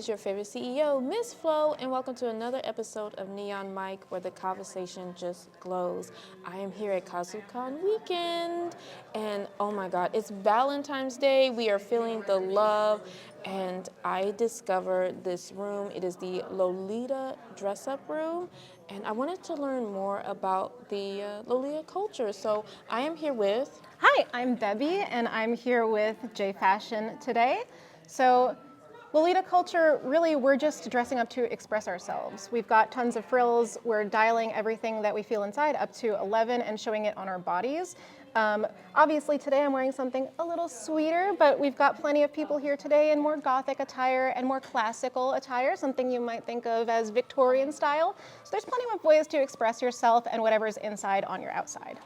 is your favorite CEO, Miss Flo, and welcome to another episode of Neon Mic, where the conversation just glows. I am here at KazuCon weekend, and oh my God, it's Valentine's Day. We are feeling the love, and I discovered this room. It is the Lolita dress-up room, and I wanted to learn more about the Lolita culture. So I am here with... Hi, I'm Debbie, and I'm here with J Fashion today. So Lolita culture, really, we're just dressing up to express ourselves. We've got tons of frills. We're dialing everything that we feel inside up to 11 and showing it on our bodies. Obviously, today I'm wearing something a little sweeter, but we've got plenty of people here today in more gothic attire and more classical attire, something you might think of as Victorian style. So there's plenty of ways to express yourself and whatever's inside on your outside.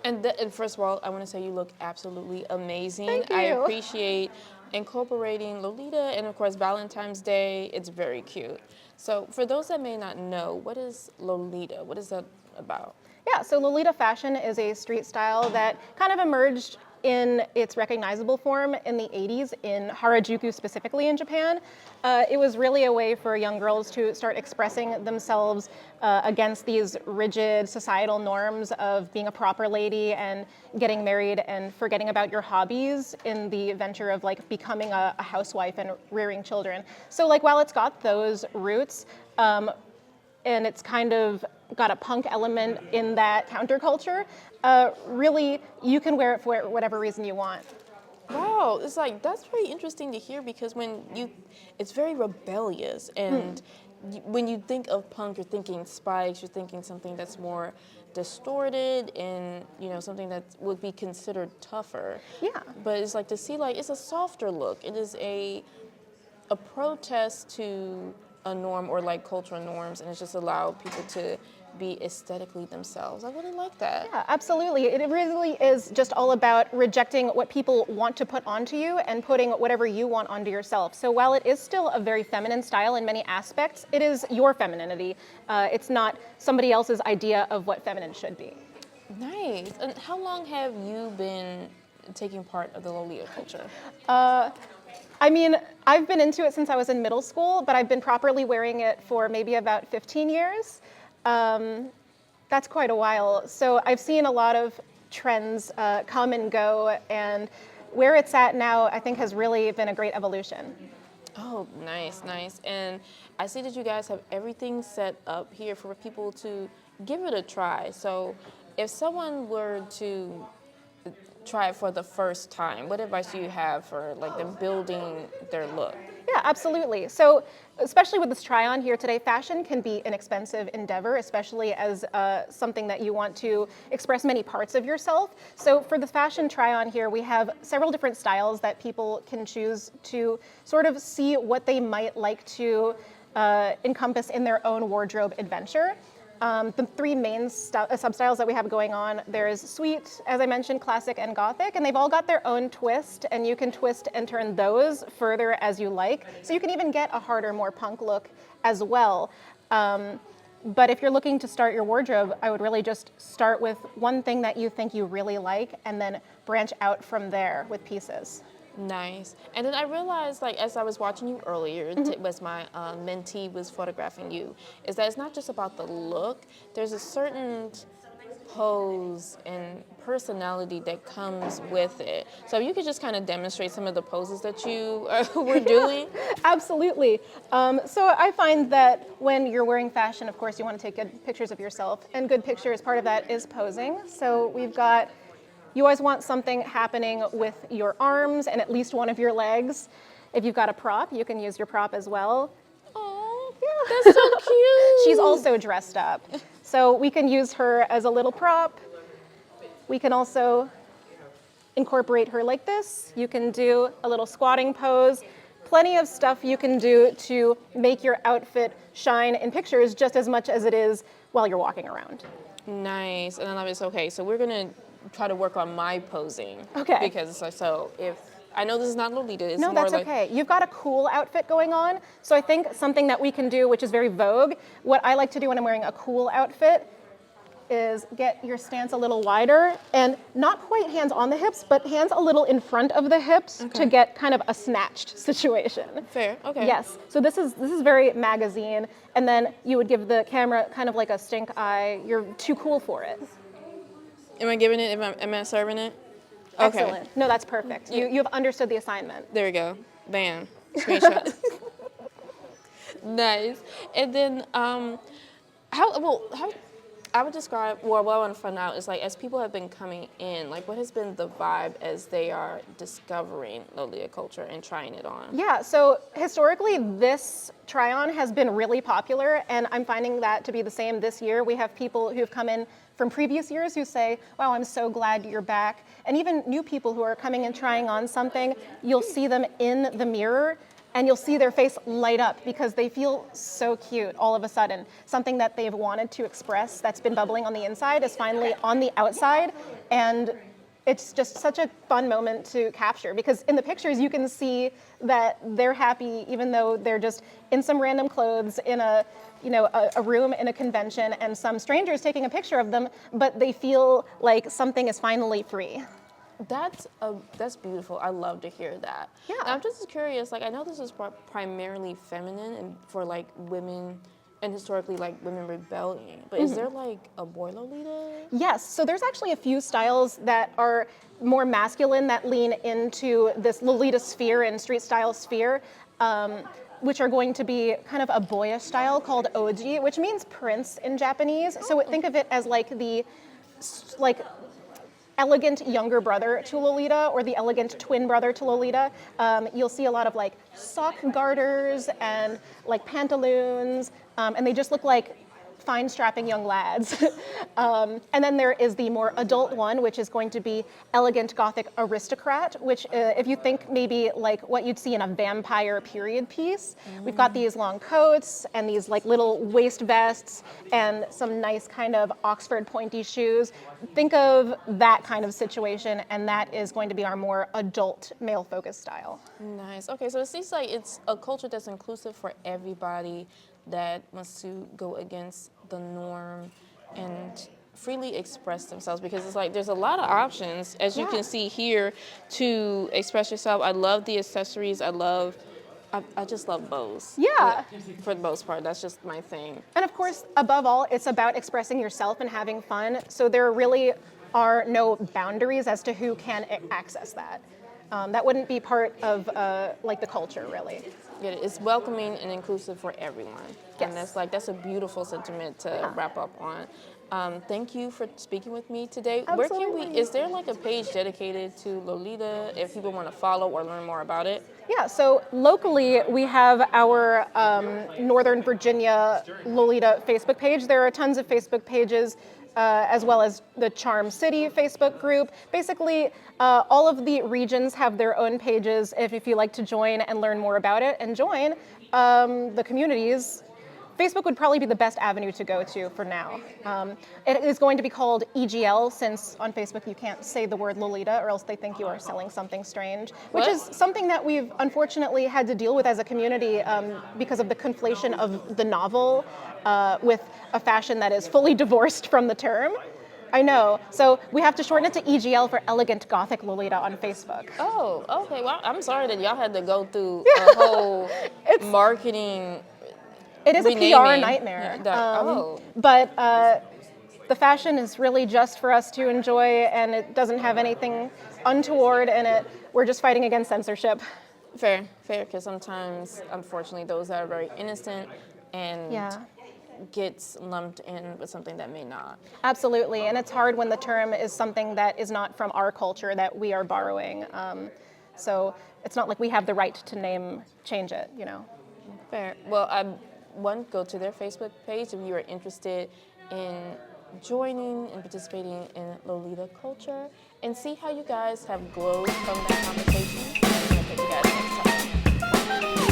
And first of all, I want to say you look absolutely amazing. Thank you. I appreciate incorporating Lolita, and of course Valentine's Day. It's very cute. So for those that may not know, what is Lolita? What is that about? Yeah, so Lolita fashion is a street style that kind of emerged in its recognizable form in the 80s in Harajuku, specifically in Japan. It was really a way for young girls to start expressing themselves against these rigid societal norms of being a proper lady and getting married and forgetting about your hobbies in the venture of like becoming a housewife and rearing children. So like while it's got those roots, and it's kind of got a punk element in that counterculture, really, you can wear it for whatever reason you want. Wow, it's like, that's very interesting to hear, because it's very rebellious, and when you think of punk, you're thinking spikes, you're thinking something that's more distorted and, something that would be considered tougher. Yeah. But it's like to see, like, it's a softer look. It is a protest to a norm or like cultural norms, and it's just allowed people to be aesthetically themselves. I really like that. Yeah, absolutely. It really is just all about rejecting what people want to put onto you and putting whatever you want onto yourself. So while it is still a very feminine style in many aspects, it is your femininity. It's not somebody else's idea of what feminine should be. Nice. And how long have you been taking part of the Lolita culture? I mean, I've been into it since I was in middle school, but I've been properly wearing it for maybe about 15 years. That's quite a while. So I've seen a lot of trends come and go, and where it's at now, I think, has really been a great evolution. Oh, nice, nice. And I see that you guys have everything set up here for people to give it a try. So if someone were to try it for the first time, what advice do you have for like them building their look? Yeah, absolutely. So especially with this try-on here today, fashion can be an expensive endeavor, especially as something that you want to express many parts of yourself. So for the fashion try-on here, we have several different styles that people can choose to sort of see what they might like to encompass in their own wardrobe adventure. The three main substyles that we have going on, there's sweet, as I mentioned, classic, and gothic, and they've all got their own twist, and you can twist and turn those further as you like. So you can even get a harder, more punk look as well. But if you're looking to start your wardrobe, I would really just start with one thing that you think you really like, and then branch out from there with pieces. Nice. And then I realized, like, as I was watching you earlier, as my mentee was photographing you, is that it's not just about the look. There's a certain pose and personality that comes with it. So if you could just kind of demonstrate some of the poses that you were doing. Absolutely. So I find that when you're wearing fashion, of course, you want to take good pictures of yourself, and good pictures, part of that is posing. So you always want something happening with your arms and at least one of your legs. If you've got a prop, you can use your prop as well. Oh, yeah. That's so cute. She's also dressed up. So we can use her as a little prop. We can also incorporate her like this. You can do a little squatting pose. Plenty of stuff you can do to make your outfit shine in pictures just as much as it is while you're walking around. Nice. And then I was okay, so we're going to try to work on my posing. Okay. Because it's like, so if I know this is not Lolita, it's no, more that's like... okay. You've got a cool outfit going on. So I think something that we can do, which is very vogue, what I like to do when I'm wearing a cool outfit, is get your stance a little wider and not quite hands on the hips, but hands a little in front of the hips to get kind of a snatched situation. Fair. Okay. Yes. So this is very magazine, and then you would give the camera kind of like a stink eye. You're too cool for it. Am I giving it? Am I serving it? Okay. Excellent. No, that's perfect. You have understood the assignment. There we go. Bam. Screenshot. Nice. And then, how I would describe, well, what I want to find out is like, as people have been coming in, like what has been the vibe as they are discovering Lolita culture and trying it on? Yeah, so historically this try-on has been really popular, and I'm finding that to be the same this year. We have people who've come in from previous years who say, wow, I'm so glad you're back. And even new people who are coming and trying on something, you'll see them in the mirror and you'll see their face light up because they feel so cute all of a sudden. Something that they've wanted to express that's been bubbling on the inside is finally on the outside, and it's just such a fun moment to capture because in the pictures you can see that they're happy even though they're just in some random clothes in a room in a convention and some strangers taking a picture of them, but they feel like something is finally free. That's beautiful. I love to hear that. Yeah. And I'm just curious, like I know this is primarily feminine and for like women and historically like women rebelling, but is there like a boy Lolita? Yes, so there's actually a few styles that are more masculine that lean into this Lolita sphere and street style sphere, which are going to be kind of a boyish style called oji, which means prince in Japanese. So think of it as like the elegant younger brother to Lolita or the elegant twin brother to Lolita. You'll see a lot of like sock garters and like pantaloons, and they just look like fine strapping young lads. And then there is the more adult one, which is going to be elegant Gothic aristocrat, which if you think maybe like what you'd see in a vampire period piece, we've got these long coats and these like little waist vests and some nice kind of Oxford pointy shoes. Think of that kind of situation, and that is going to be our more adult male focused style. Nice. Okay, so it seems like it's a culture that's inclusive for everybody that wants to go against the norm and freely express themselves, because it's like there's a lot of options, as you can see here, to express yourself. I love the accessories. I just love bows. Yeah. For the most part, that's just my thing. And of course, above all, it's about expressing yourself and having fun. So there really are no boundaries as to who can access that. That wouldn't be part of like the culture, really. Yeah, it's welcoming and inclusive for everyone. Yes. And that's a beautiful sentiment to wrap up on. Thank you for speaking with me today. Absolutely. Where can we, is there like a page dedicated to Lolita if people want to follow or learn more about it? Yeah, so locally we have our Northern Virginia Lolita Facebook page. There are tons of Facebook pages as well as the Charm City Facebook group. Basically, all of the regions have their own pages if you like to join and learn more about it and join the communities. Facebook would probably be the best avenue to go to for now. It is going to be called EGL, since on Facebook you can't say the word Lolita or else they think you are selling something strange, which is something that we've unfortunately had to deal with as a community because of the conflation of the novel with a fashion that is fully divorced from the term. I know. So we have to shorten it to EGL for Elegant Gothic Lolita on Facebook. Oh, okay. Well, I'm sorry that y'all had to go through a whole marketing. It is renaming. a PR nightmare. But the fashion is really just for us to enjoy, and it doesn't have anything untoward in it. We're just fighting against censorship. Fair, because sometimes, unfortunately, those that are very innocent and gets lumped in with something that may not. Absolutely, and it's hard when the term is something that is not from our culture that we are borrowing. So it's not like we have the right to change it, you know. Fair. Well, go to their Facebook page if you are interested in joining and participating in Lolita culture, and see how you guys have glowed from that conversation. And I'll catch you guys next time.